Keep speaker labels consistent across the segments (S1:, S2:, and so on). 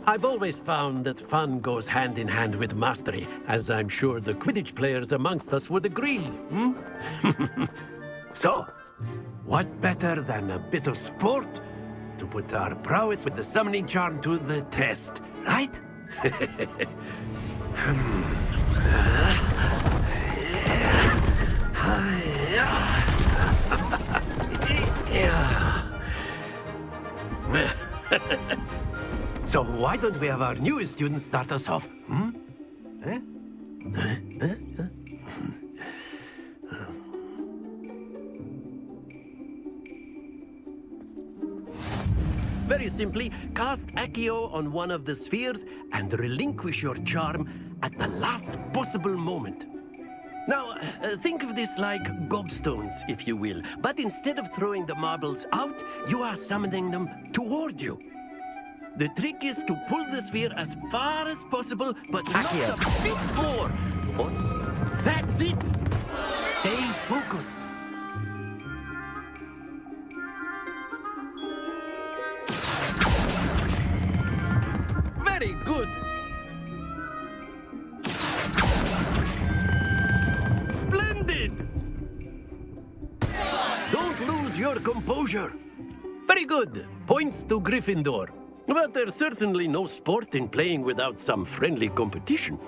S1: I've always found that fun goes hand in hand with mastery, as I'm sure the Quidditch players amongst us would agree. Hmm? So, what better than a bit of sport to put our prowess with the summoning charm to the test, right? So why don't we have our newest student start us off? Hmm? Very simply, cast Accio on one of the spheres and relinquish your charm at the last possible moment. Now, think of this like gobstones, if you will. But instead of throwing the marbles out, you are summoning them toward you. The trick is to pull the sphere as far as possible, but not a bit more. That's it! Stay focused. Very good. Splendid! Don't lose your composure. Very good. Points to Gryffindor. But there's certainly no sport in playing without some friendly competition.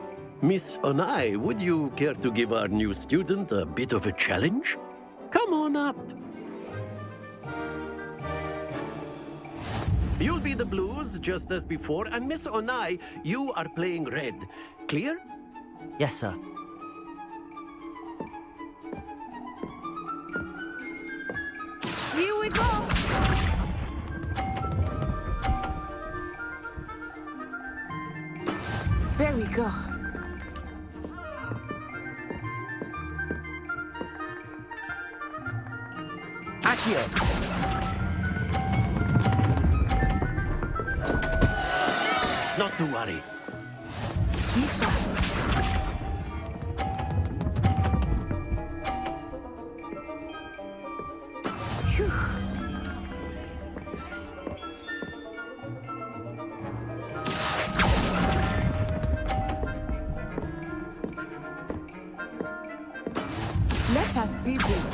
S1: Miss Onai, would you care to give our new student a bit of a challenge? Come on up. You'll be the blues, just as before, and Miss Onai, you are playing red. Clear?
S2: Yes, sir.
S3: Here we go! There we go.
S2: Accio!
S1: Not to worry.
S3: Misha. Phew. Let us see this.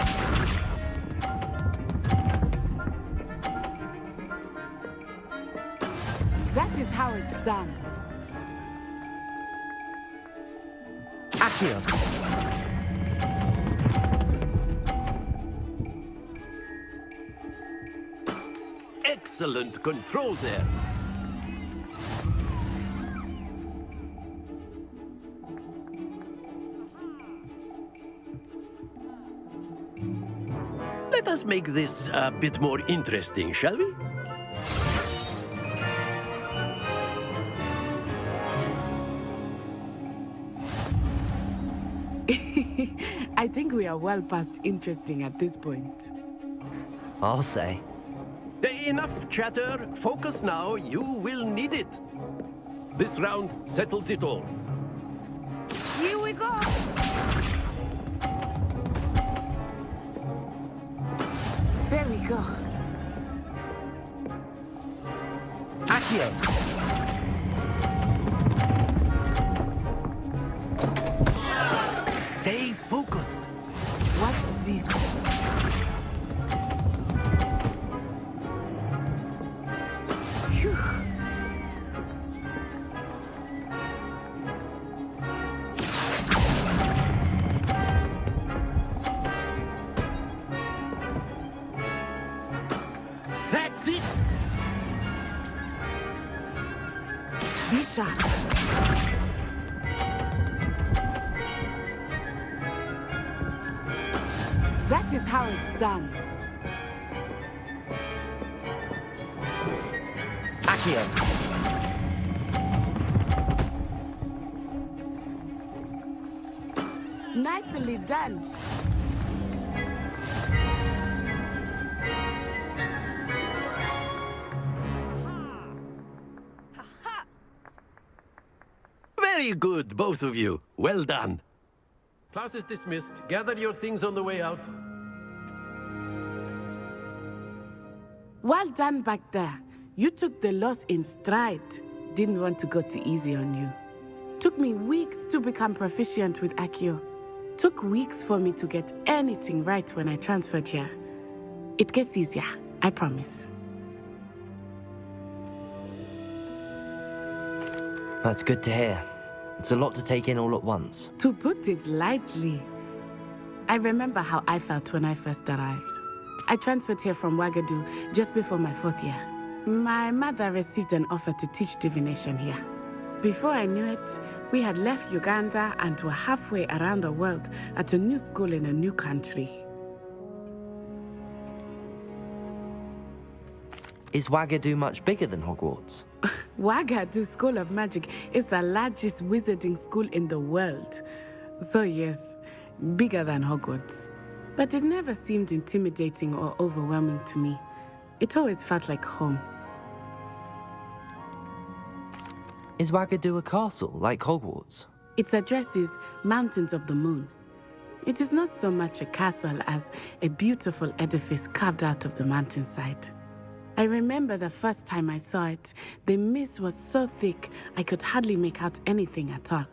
S3: That is how it's done.
S2: Accio!
S1: Excellent control there. Let us make this a bit more interesting, shall we?
S3: I think we are well past interesting at this point.
S2: I'll say.
S1: Enough chatter. Focus now. You will need it. This round settles it all.
S3: Here we go! There we go.
S2: Accio!
S1: Stay focused.
S3: Watch this. Phew.
S1: That's it.
S3: Be sharp. That is how it's done.
S2: Accio!
S3: Nicely done.
S1: Very good, both of you. Well done. Class is dismissed. Gather your things on the way out.
S3: Well done back there. You took the loss in stride. didn't want to go too easy on you. Took me weeks to become proficient with Accio. Took weeks for me to get anything right when I transferred here. It gets easier, I promise.
S2: That's good to hear. It's a lot to take in all at once.
S3: To put it lightly, I remember how I felt when I first arrived. I transferred here from Ouagadougou just before my 4th year. My mother received an offer to teach divination here. Before I knew it, we had left Uganda and were halfway around the world at a new school in a new country.
S2: Is Ouagadougou much bigger than Hogwarts?
S3: Ouagadougou School of Magic is the largest wizarding school in the world. So yes, bigger than Hogwarts. But it never seemed intimidating or overwhelming to me. It always felt like home.
S2: Is Ouagadougou a castle, like Hogwarts?
S3: Its address is Mountains of the Moon. It is not so much a castle as a beautiful edifice carved out of the mountainside. I remember the first time I saw it, the mist was so thick I could hardly make out anything at all.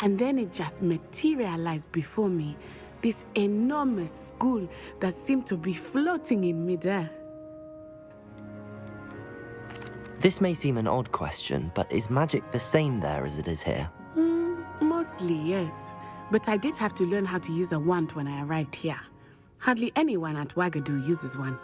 S3: And then it just materialized before me, this enormous school that seemed to be floating in midair.
S2: This may seem an odd question, but is magic the same there as it is here?
S3: Mostly, yes. But I did have to learn how to use a wand when I arrived here. Hardly anyone at Ouagadougou uses one.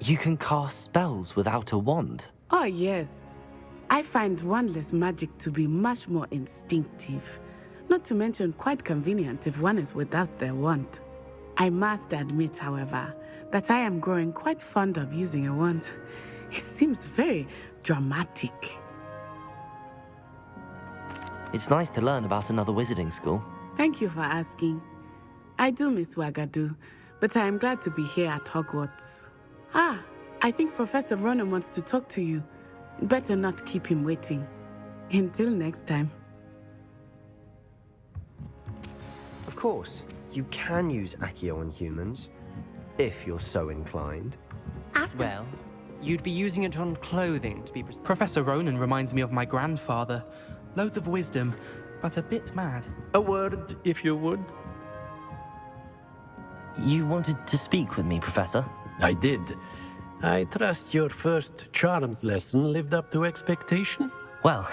S2: You can cast spells without a wand?
S3: Oh, yes. I find wandless magic to be much more instinctive. Not to mention quite convenient if one is without their wand. I must admit, however, that I am growing quite fond of using a wand. It seems very dramatic.
S2: It's nice to learn about another wizarding school.
S3: Thank you for asking. I do miss Ouagadougou, but I am glad to be here at Hogwarts. Ah, I think Professor Ronan wants to talk to you. Better not keep him waiting. Until next time.
S4: Of course, you can use Accio on humans, if you're so inclined.
S5: Well, you'd be using it on clothing, to be precise.
S6: Professor Ronan reminds me of my grandfather. Loads of wisdom, but a bit mad.
S1: A word, if you would.
S2: You wanted to speak with me, Professor?
S1: I did. I trust your first charms lesson lived up to expectation?
S2: Well,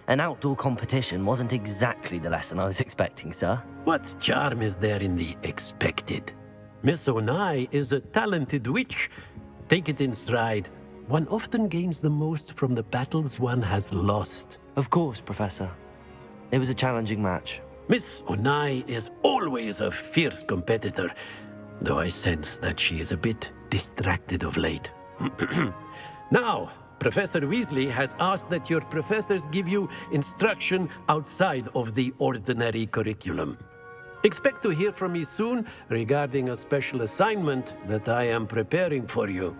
S2: an outdoor competition wasn't exactly the lesson I was expecting, sir.
S1: What charm is there in the expected? Miss Onai is a talented witch. Take it in stride. One often gains the most from the battles one has lost.
S2: Of course, Professor. It was a challenging match.
S1: Miss Onai is always a fierce competitor, though I sense that she is a bit distracted of late. Now, Professor Weasley has asked that your professors give you instruction outside of the ordinary curriculum. Expect to hear from me soon regarding a special assignment that I am preparing for you.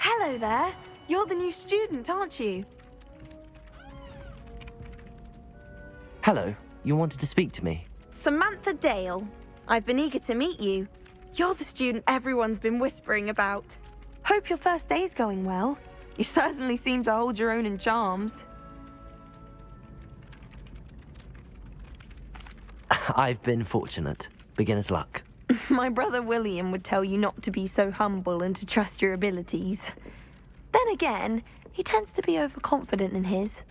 S7: Hello there. You're the new student, aren't you?
S2: Hello, you wanted to speak to me?
S7: Samantha Dale. I've been eager to meet you. You're the student everyone's been whispering about. Hope your first day's going well. You certainly seem to hold your own in charms.
S2: I've been fortunate. Beginner's luck.
S7: My brother William would tell you not to be so humble and to trust your abilities. Then again, he tends to be overconfident in his.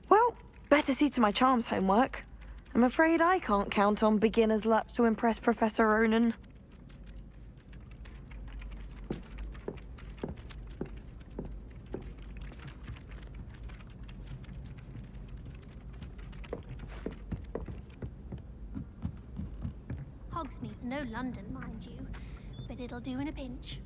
S7: Well, better see to my charms homework. I'm afraid I can't count on beginner's luck to impress Professor Ronan.
S8: Hogsmeade's no London, mind you, but it'll do in a pinch.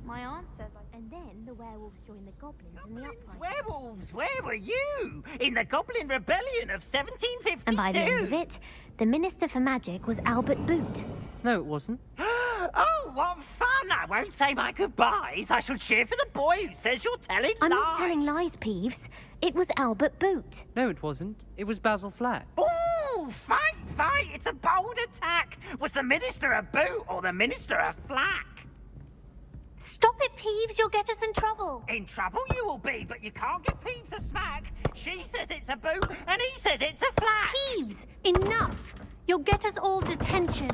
S8: My aunt says And then the werewolves joined the goblins in the uprising.
S9: Werewolves, where were you? In the Goblin Rebellion of 1752.
S8: And by the end of it, the Minister for Magic was Albert Boot.
S5: No, it wasn't.
S9: Oh, what fun! I won't say my goodbyes. I shall cheer for the boy who says you're telling
S8: I'm
S9: lies.
S8: not telling lies, Peeves. It was Albert Boot.
S5: No, it wasn't. It was Basil Flack.
S9: Ooh, fight, fight! It's a bold attack. Was the Minister a boot or the Minister a flack?
S8: Stop it, Peeves. You'll get us in trouble.
S9: In trouble you will be, but you can't give Peeves a smack. She says it's a boot, and he says it's a flack.
S8: Peeves, enough. You'll get us all detention.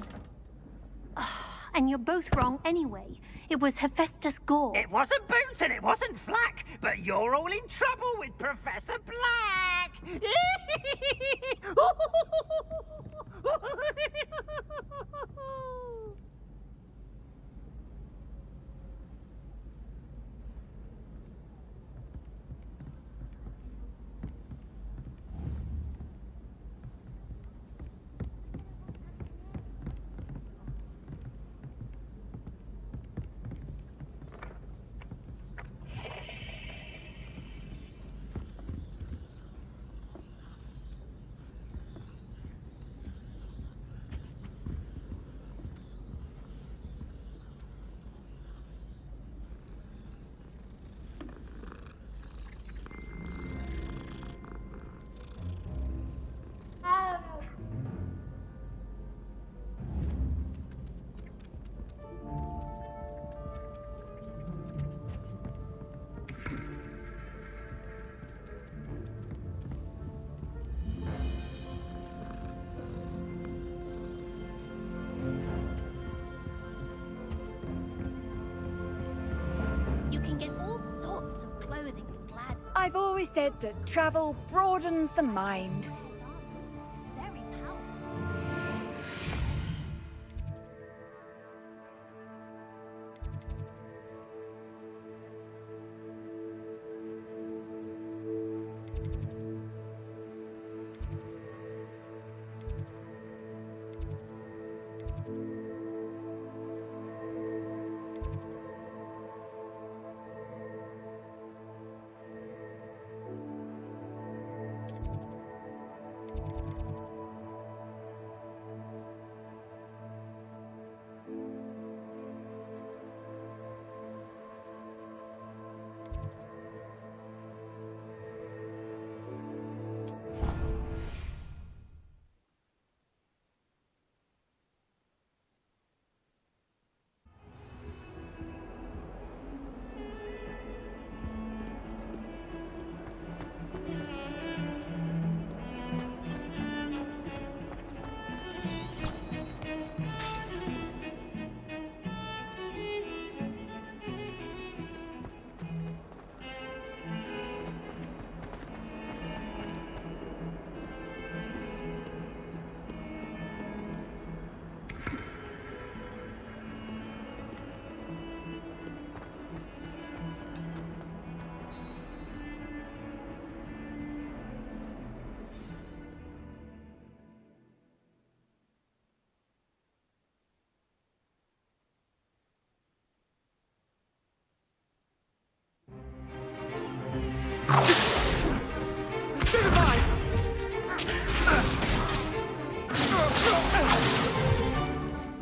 S8: And you're both wrong anyway. It was Hephaestus Gore.
S9: It wasn't Boot and it wasn't Flack, but you're all in trouble with Professor Black.
S8: You can get all sorts of clothing with glad.
S10: I've always said that travel broadens the mind.
S8: Very powerful.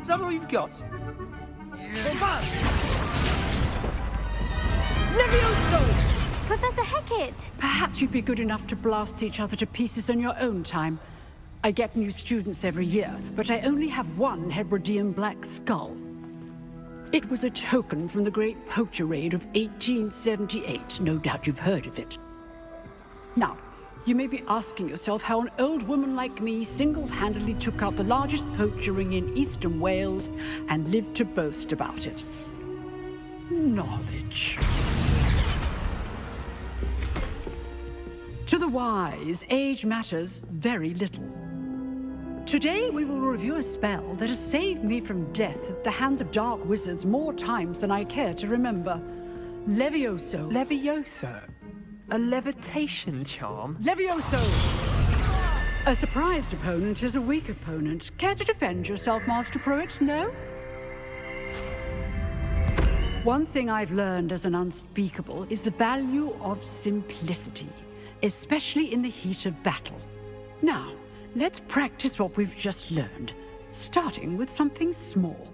S9: Is that all you've got?
S11: Levioso!
S8: Professor Hecat!
S11: Perhaps you'd be good enough to blast each other to pieces in your own time. I get new students every year, but I only have one Hebridean black skull. It was a token from the Great Poacher Raid of 1878. No doubt you've heard of it. Now, you may be asking yourself how an old woman like me single-handedly took out the largest poacher ring in eastern Wales and lived to boast about it. Knowledge. To the wise, age matters very little. Today we will review a spell that has saved me from death at the hands of dark wizards more times than I care to remember. Levioso.
S5: Levioso? A levitation charm?
S11: Levioso! A surprised opponent is a weak opponent. Care to defend yourself, Master Pruitt? No? One thing I've learned as an unspeakable is the value of simplicity, especially in the heat of battle. Now, let's practice what we've just learned, starting with something small.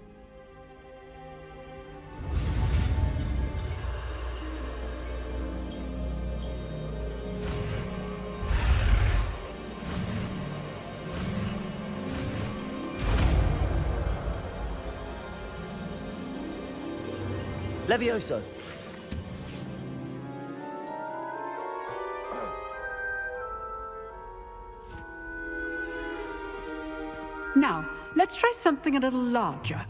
S2: Levioso.
S11: Now, let's try something a little larger.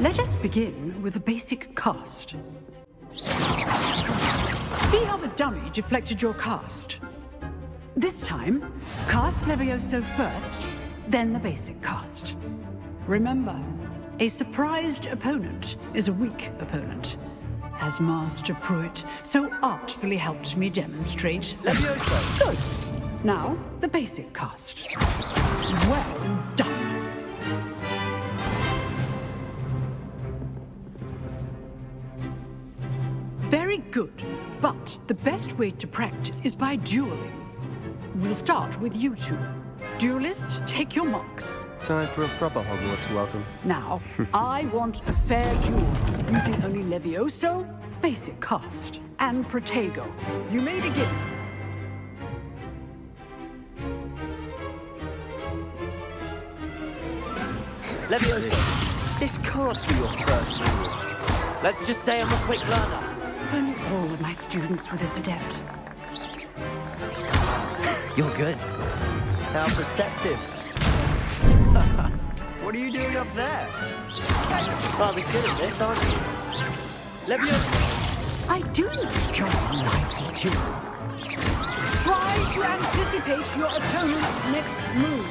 S11: Let us begin with the basic cast. See how the dummy deflected your cast? This time, cast Levioso first, then the basic cast. Remember, a surprised opponent is a weak opponent, as Master Pruitt so artfully helped me demonstrate.
S2: Levioso!
S11: Good. Now, the basic cast. Well done. Very good, but the best way to practice is by dueling. We'll start with you two. Duelists, take your marks.
S4: Time for a proper Hogwarts welcome.
S11: Now, I want a fair duel, using only Levioso, basic cast, and Protego. You may begin.
S2: Levioso.
S4: This can't be your first duel.
S2: Let's just say I'm a quick learner.
S11: If only all of my students were this adept.
S2: You're good.
S4: How perceptive. What are you doing up there?
S2: Rather good at this, aren't you? Levioso.
S11: I do enjoy a lively duel. Try to anticipate your opponent's next move.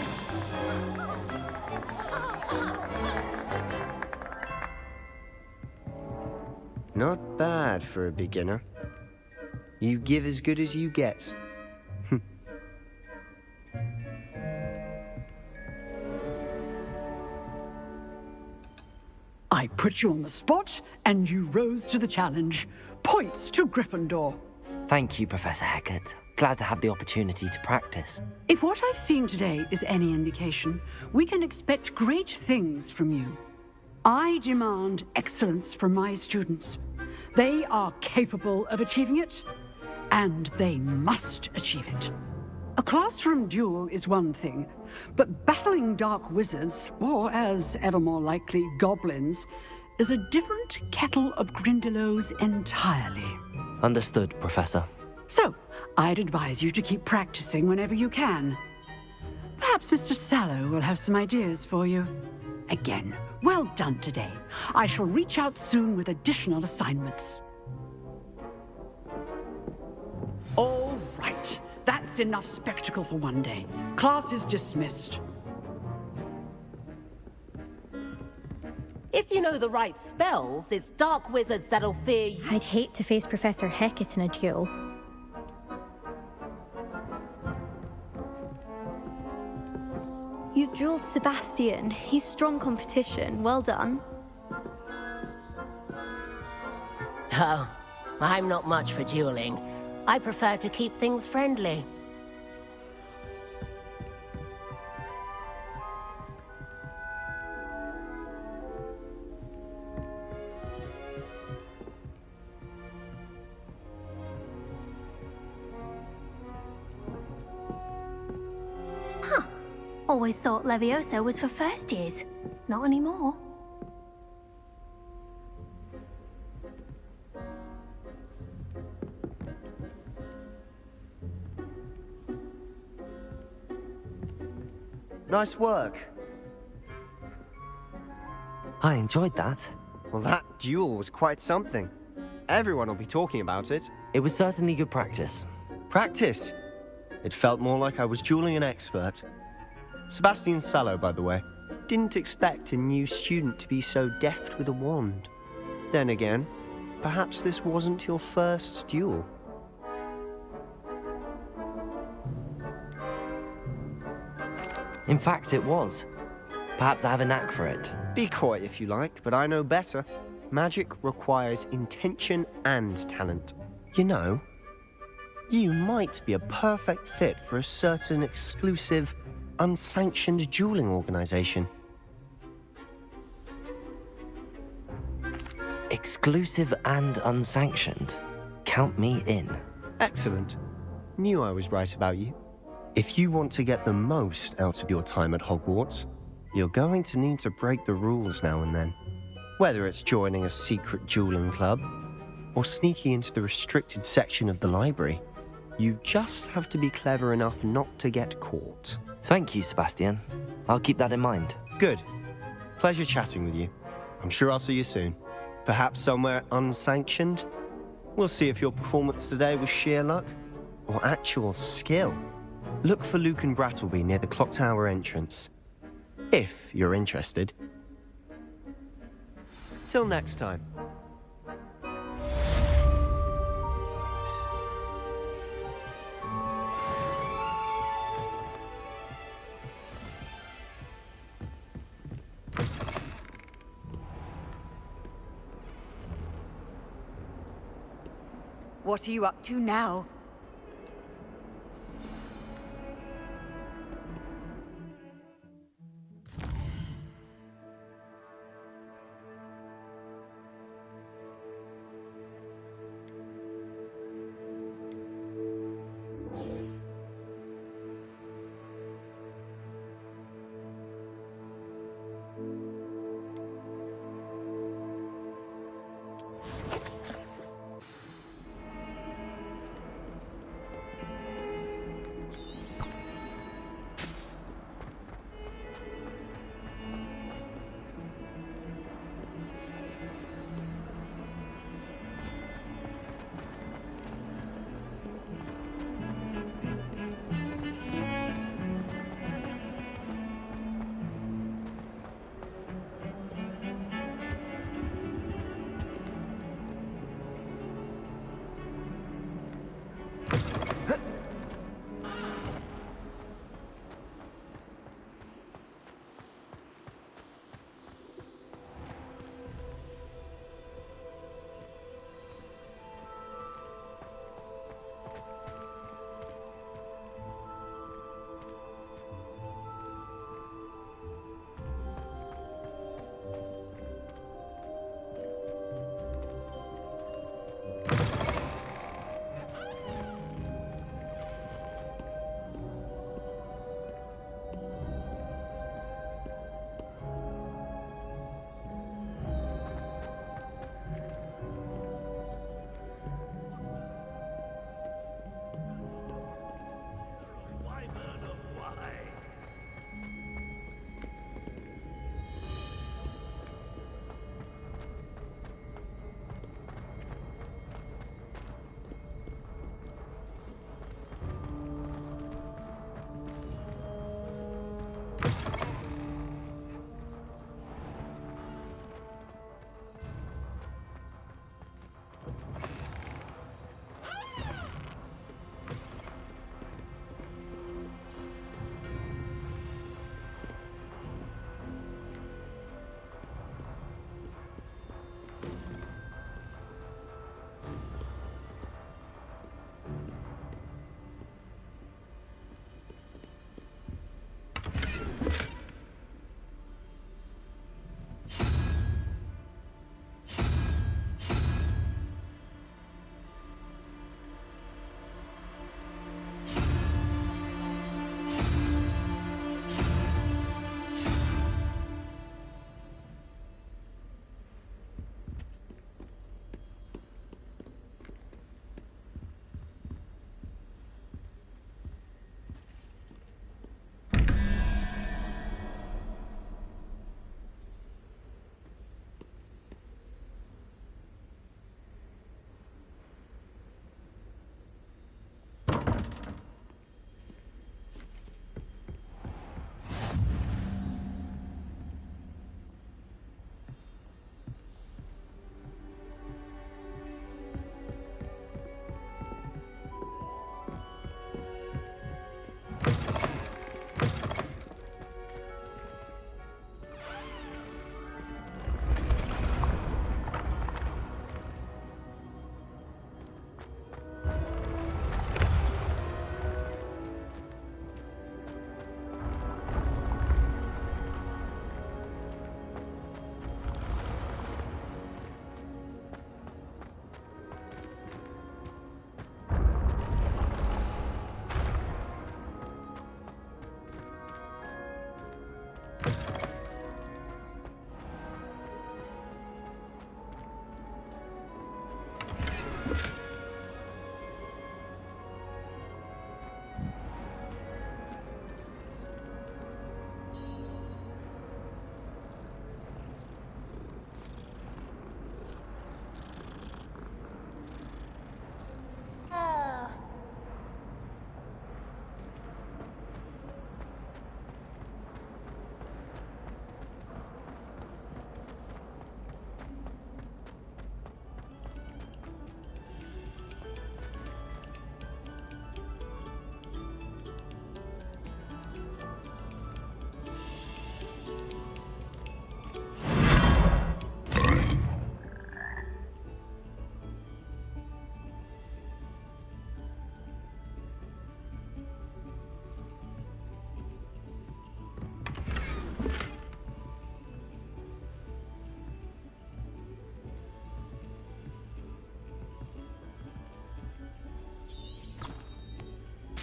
S4: Not bad for a beginner. You give as good as you get.
S11: I put you on the spot, and you rose to the challenge. Points to Gryffindor.
S2: Thank you, Professor Hecat. Glad to have the opportunity to practice.
S11: If what I've seen today is any indication, we can expect great things from you. I demand excellence from my students. They are capable of achieving it, and they must achieve it. A classroom duel is one thing, but battling dark wizards, or as ever more likely, goblins, is a different kettle of Grindylows entirely.
S2: Understood, Professor.
S11: So, I'd advise you to keep practicing whenever you can. Perhaps Mr. Sallow will have some ideas for you. Again, well done today. I shall reach out soon with additional assignments. All right. That's enough spectacle for one day. Class is dismissed.
S12: If you know the right spells, it's dark wizards that'll fear you.
S13: I'd hate to face Professor Hecat in a duel.
S11: You
S13: outdueled Sebastian. He's strong competition. Well done.
S14: Oh, I'm not much for dueling. I prefer to keep things friendly.
S8: Always thought Leviosa was for first years. Not anymore.
S4: Nice work.
S2: I enjoyed that.
S4: Well, that duel was quite something. Everyone will be talking about it.
S2: It was certainly good practice.
S4: Practice? It felt more like I was dueling an expert. Sebastian Sallow, by the way. Didn't expect a new student to be so deft with a wand. Then again, perhaps this wasn't your first duel.
S2: In fact, it was. Perhaps I have a knack for it.
S4: Be coy if you like, but I know better. Magic requires intention and talent. You know, you might be a perfect fit for a certain exclusive, unsanctioned dueling organization.
S2: Exclusive and unsanctioned. Count me in.
S4: Excellent. Knew I was right about you. If you want to get the most out of your time at Hogwarts, you're going to need to break the rules now and then. Whether it's joining a secret dueling club, or sneaking into the restricted section of the library, you just have to be clever enough not to get caught.
S2: Thank you, Sebastian. I'll keep that in mind.
S4: Good. Pleasure chatting with you. I'm sure I'll see you soon. Perhaps somewhere unsanctioned? We'll see if your performance today was sheer luck or actual skill. Look for Luke and Brattleby near the clock tower entrance, if you're interested. Till next time.
S10: What are you up to now?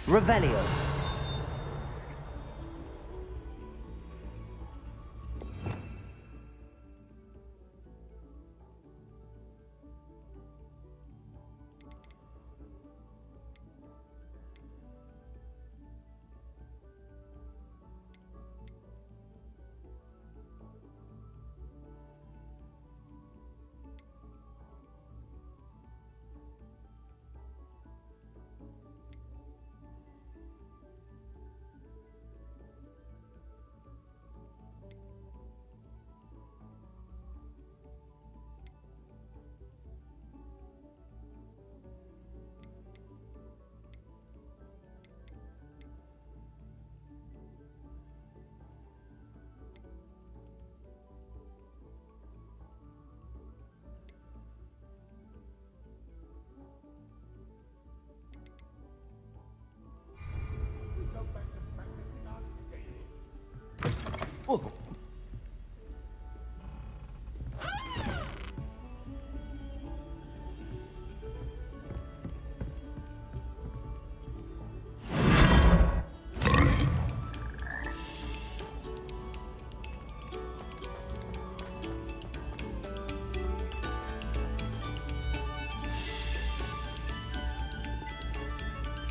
S2: Revelio.
S15: Oh.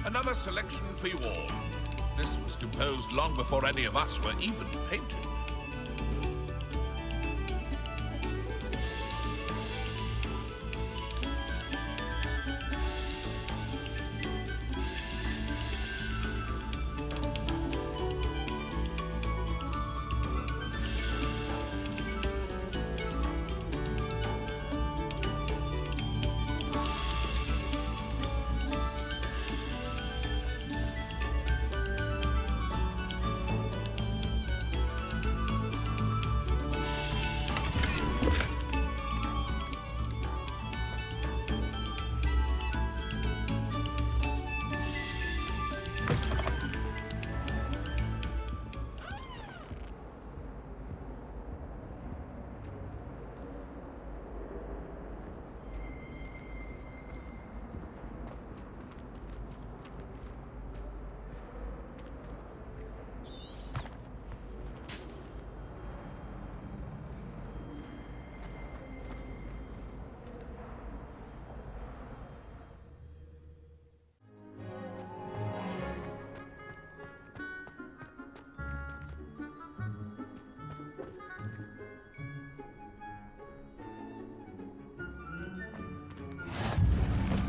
S16: Another selection for you all. This was composed long before any of us were even painted.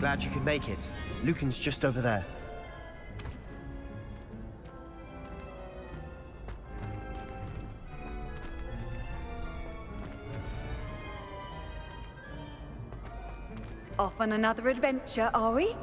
S4: Glad you could make it. Lucan's just over there.
S10: Off on another adventure, are we?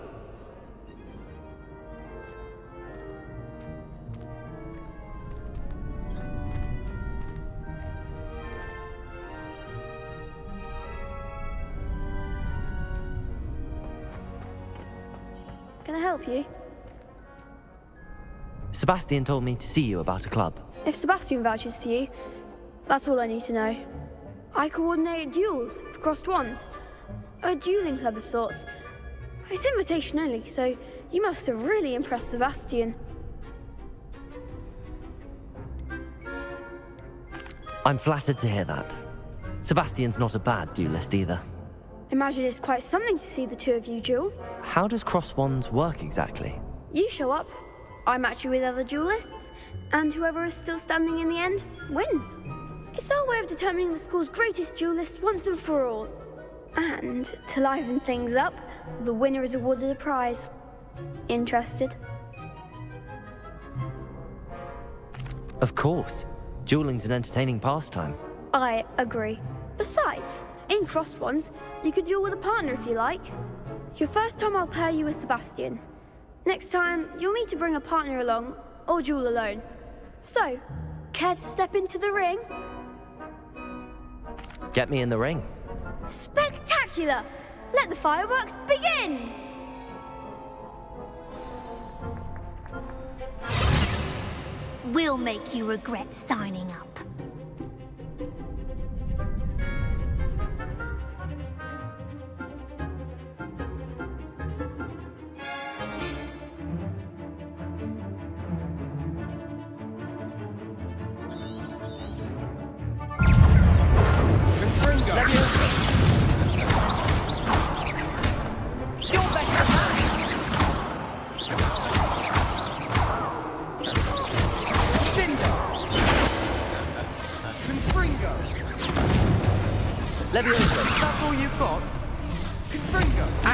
S13: Can I help you?
S2: Sebastian told me to see you about a club.
S13: If Sebastian vouches for you, that's all I need to know. I coordinate duels for crossed wands. A dueling club of sorts. It's invitation only, so you must have really impressed Sebastian.
S2: I'm flattered to hear that. Sebastian's not a bad duelist either.
S13: Imagine it's quite something to see the two of you duel.
S2: How does cross wands work exactly?
S13: You show up, I match you with other duelists, and whoever is still standing in the end wins. It's our way of determining the school's greatest duelist once and for all. And to liven things up, the winner is awarded a prize. Interested?
S2: Of course. Dueling's an entertaining pastime.
S13: I agree. Besides, in crossed ones, you could duel with a partner if you like. Your first time I'll pair you with Sebastian. Next time, you'll need to bring a partner along, or duel alone. So, care to step into the ring?
S2: Get me in the ring.
S13: Spectacular! Let the fireworks begin!
S8: We'll make you regret signing up.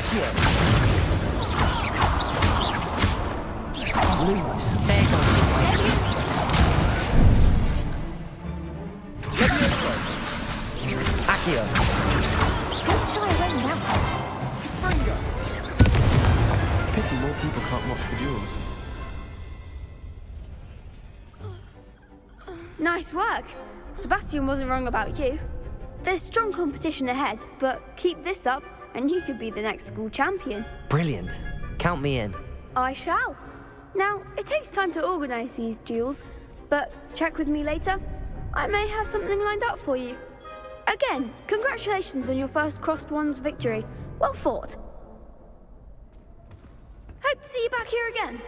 S2: Accio. Lumos. Levioso. Accio.
S8: Don't shy away now.
S2: Pity more people can't watch the duels.
S13: Nice work. Sebastian wasn't wrong about you. There's strong competition ahead, but keep this up and you could be the next school champion.
S2: Brilliant. Count me in.
S13: I shall. Now, it takes time to organise these duels, but check with me later. I may have something lined up for you. Again, congratulations on your first Crossed Wands victory. Well fought. Hope to see you back here again.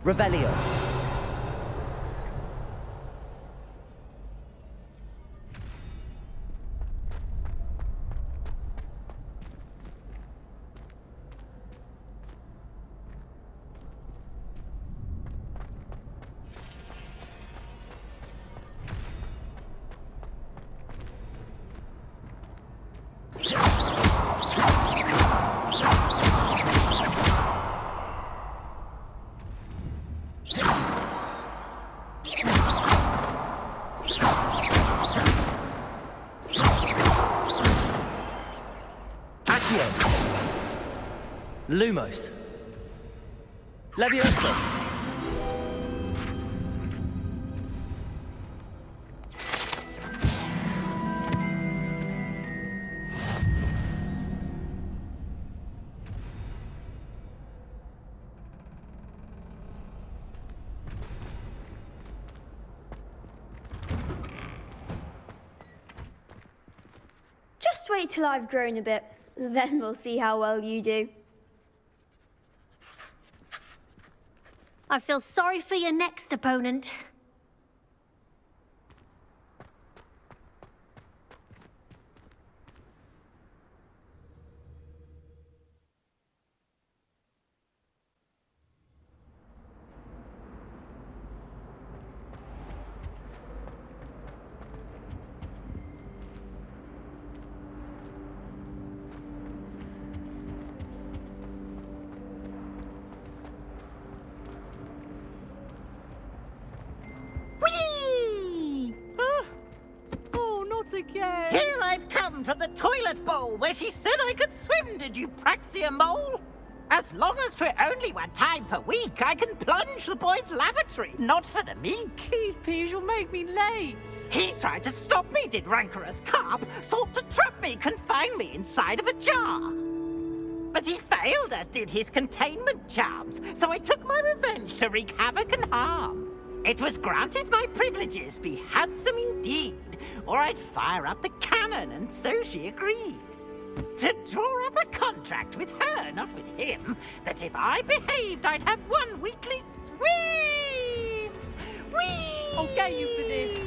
S2: Revelio. Lumos. Levioso.
S13: Just wait till I've grown a bit, then we'll see how well you do.
S8: I feel sorry for your next opponent.
S9: Again. Here I've come from the toilet bowl where she said I could swim, did you praxia mole? As long as 'twere only one time per week, I can plunge the boy's lavatory, not for the meek.
S5: Please, Peeves, you'll make me late.
S9: He tried to stop me, did rancorous carp, sought to trap me, confine me inside of a jar. But he failed, as did his containment charms, so I took my revenge to wreak havoc and harm. It was granted my privileges be handsome indeed, or I'd fire up the cannon, and so she agreed. To draw up a contract with her, not with him, that if I behaved, I'd have one weekly swim! Whee!
S5: I'll get you for this.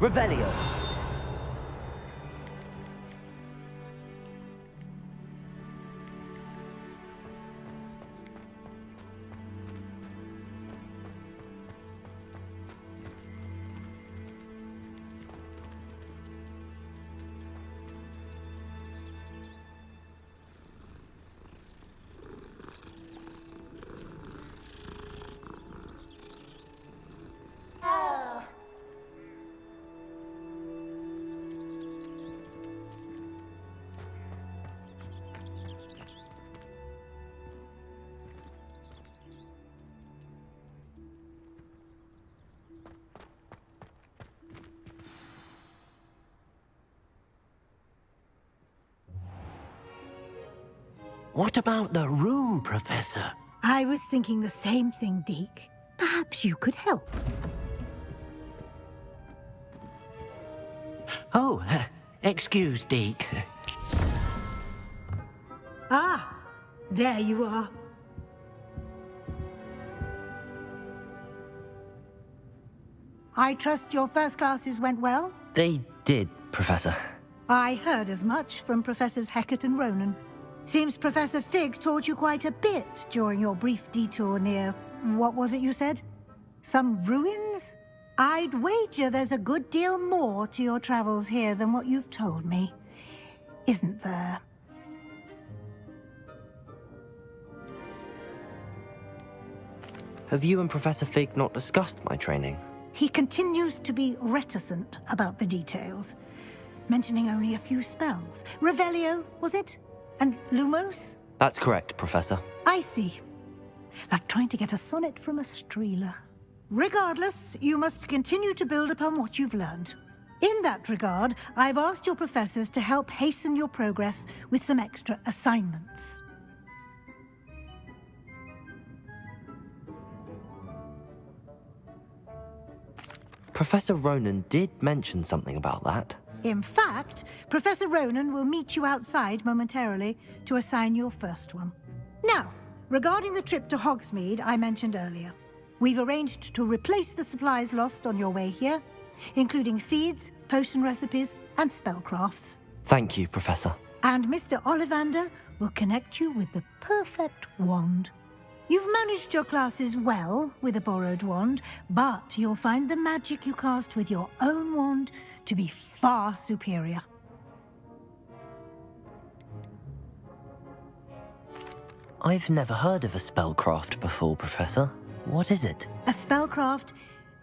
S2: Revelio.
S1: What about the room, Professor?
S15: I was thinking the same thing, Deke. Perhaps you could help.
S1: Oh, excuse, Deke.
S15: Ah, there you are. I trust your first classes went well?
S2: They did, Professor.
S15: I heard as much from Professors Hecat and Ronan. Seems Professor Fig taught you quite a bit during your brief detour near... what was it you said? Some ruins? I'd wager there's a good deal more to your travels here than what you've told me. Isn't there?
S2: Have you and Professor Fig not discussed my training?
S15: He continues to be reticent about the details, mentioning only a few spells. Revelio, was it? And Lumos?
S2: That's correct, Professor.
S15: I see. Like trying to get a sonnet from a streeler. Regardless, you must continue to build upon what you've learned. In that regard, I've asked your professors to help hasten your progress with some extra assignments.
S2: Professor Ronan did mention something about that.
S15: In fact, Professor Ronan will meet you outside momentarily to assign your first one. Now, regarding the trip to Hogsmeade I mentioned earlier, we've arranged to replace the supplies lost on your way here, including seeds, potion recipes, and spellcrafts.
S2: Thank you, Professor.
S15: And Mr. Ollivander will connect you with the perfect wand. You've managed your classes well with a borrowed wand, but you'll find the magic you cast with your own wand to be far superior.
S2: I've never heard of a spellcraft before, Professor. What is it?
S15: A spellcraft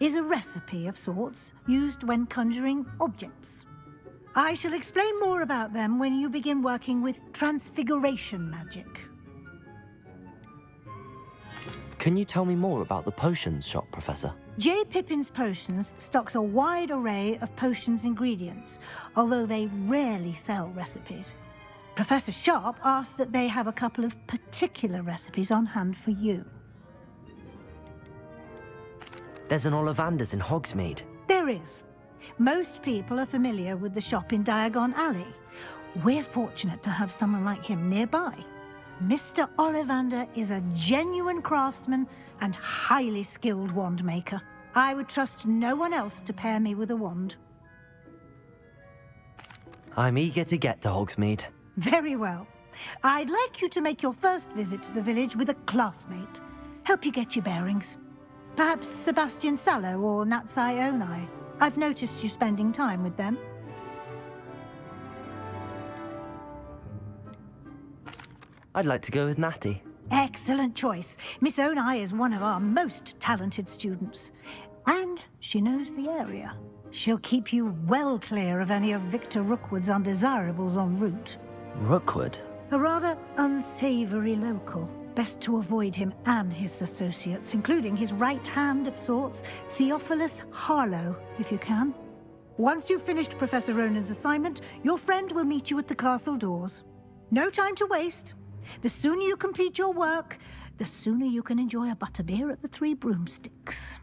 S15: is a recipe of sorts used when conjuring objects. I shall explain more about them when you begin working with transfiguration magic.
S2: Can you tell me more about the potions shop, Professor?
S15: J. Pippin's Potions stocks a wide array of potions ingredients, although they rarely sell recipes. Professor Sharp asked that they have a couple of particular recipes on hand for you.
S2: There's an Ollivander's in Hogsmeade.
S15: There is. Most people are familiar with the shop in Diagon Alley. We're fortunate to have someone like him nearby. Mr. Ollivander is a genuine craftsman and highly skilled wand maker. I would trust no one else to pair me with a wand.
S2: I'm eager to get to Hogsmeade.
S15: Very well. I'd like you to make your first visit to the village with a classmate. Help you get your bearings. Perhaps Sebastian Sallow or Natsai Onai. I've noticed you spending time with them.
S2: I'd like to go with Natty.
S15: Excellent choice. Miss Onai is one of our most talented students. And she knows the area. She'll keep you well clear of any of Victor Rookwood's undesirables en route.
S2: Rookwood?
S15: A rather unsavory local. Best to avoid him and his associates, including his right hand of sorts, Theophilus Harlow, if you can. Once you've finished Professor Ronan's assignment, your friend will meet you at the castle doors. No time to waste. The sooner you complete your work, the sooner you can enjoy a butterbeer at the Three Broomsticks.